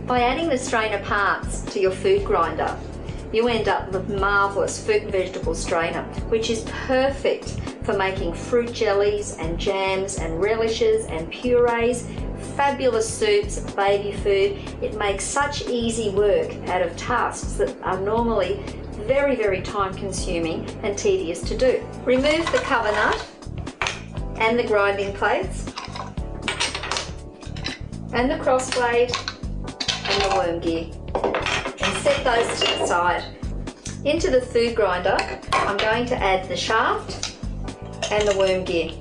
By adding the strainer parts to your food grinder, you end up with a marvellous fruit and vegetable strainer, which is perfect for making fruit jellies and jams and relishes and purees, fabulous soups, baby food. It makes such easy work out of tasks that are normally very, very time consuming and tedious to do. Remove the cover nut and the grinding plates and the cross blade and the worm gear, and set those to the side. Into the food grinder, I'm going to add the shaft and the worm gear.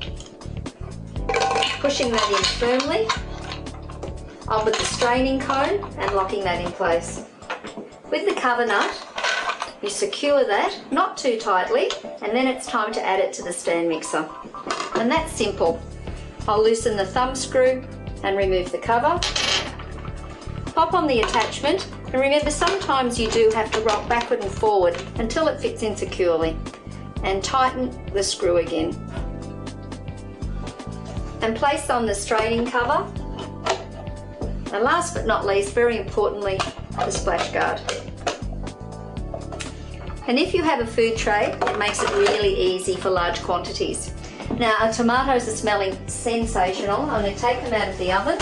Pushing that in firmly, on with the straining cone and locking that in place. With the cover nut, you secure that, not too tightly, and then it's time to add it to the stand mixer. And that's simple. I'll loosen the thumb screw and remove the cover. Pop on the attachment, and remember, sometimes you do have to rock backward and forward until it fits in securely, and tighten the screw again. And place on the straining cover, and last but not least, very importantly, the splash guard. And if you have a food tray, it makes it really easy for large quantities. Now, our tomatoes are smelling sensational. I'm going to take them out of the oven.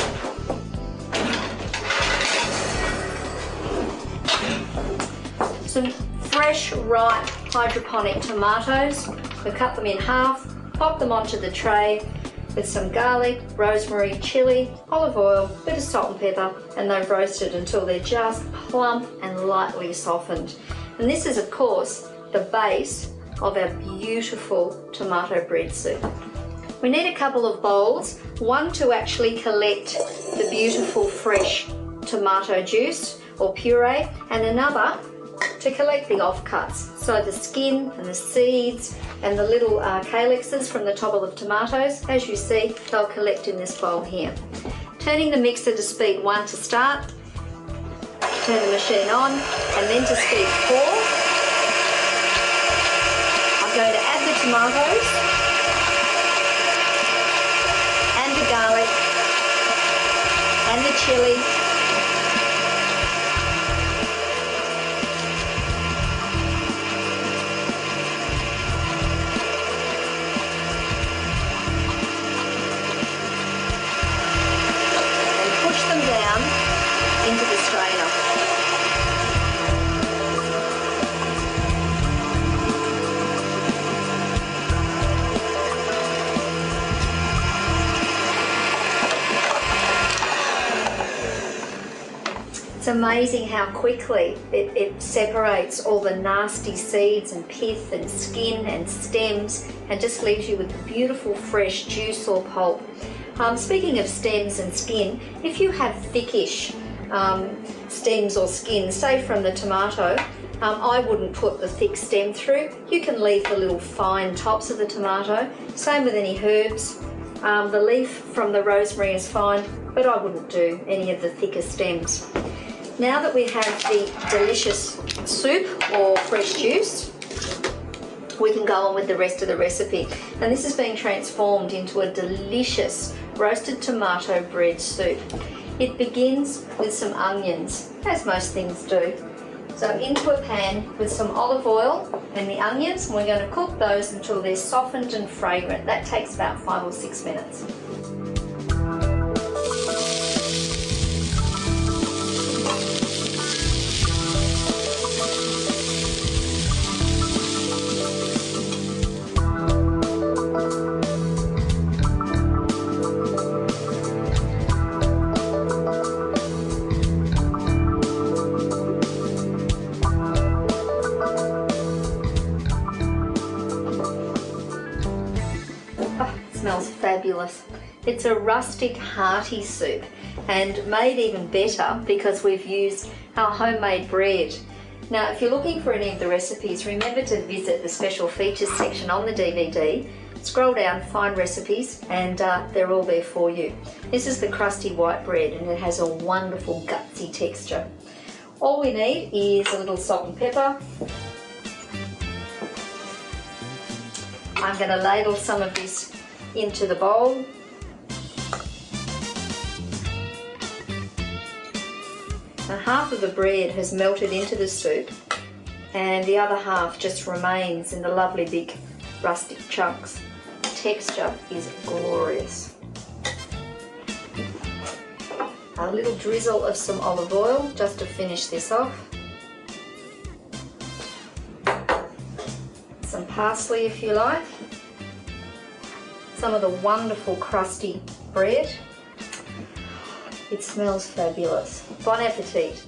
Some fresh, ripe hydroponic tomatoes. We've cut them in half, pop them onto the tray with some garlic, rosemary, chilli, olive oil, bit of salt and pepper, and they've roasted until they're just plump and lightly softened. And this is, of course, the base of our beautiful tomato bread soup. We need a couple of bowls, one to actually collect the beautiful fresh tomato juice or puree, and another to collect the offcuts, so the skin and the seeds and the little calyxes from the top of the tomatoes. As you see, they'll collect in this bowl here. Turning the mixer to speed 1 to start, turn the machine on, and then to speed 4. I'm going to add the tomatoes and the garlic and the chilli. Into the strainer. It's amazing how quickly it separates all the nasty seeds and pith and skin and stems, and just leaves you with the beautiful fresh juice or pulp. Speaking of stems and skin, if you have thickish stems or skin, say from the tomato, I wouldn't put the thick stem through. You can leave the little fine tops of the tomato. Same with any herbs. The leaf from the rosemary is fine, but I wouldn't do any of the thicker stems. Now that we have the delicious soup or fresh juice, we can go on with the rest of the recipe. And this is being transformed into a delicious roasted tomato bread soup. It begins with some onions, as most things do. So into a pan with some olive oil and the onions, and we're going to cook those until they're softened and fragrant. That takes about 5 or 6 minutes. Smells fabulous. It's a rustic, hearty soup, and made even better because we've used our homemade bread. Now, if you're looking for any of the recipes, remember to visit the special features section on the DVD. Scroll down, find recipes, and they're all there for you. This is the crusty white bread, and it has a wonderful gutsy texture. All we need is a little salt and pepper. I'm going to ladle some of this into the bowl. Now half of the bread has melted into the soup and the other half just remains in the lovely big rustic chunks. The texture is glorious. A little drizzle of some olive oil just to finish this off. Some parsley if you like. Some of the wonderful crusty bread. It smells fabulous. Bon appetit.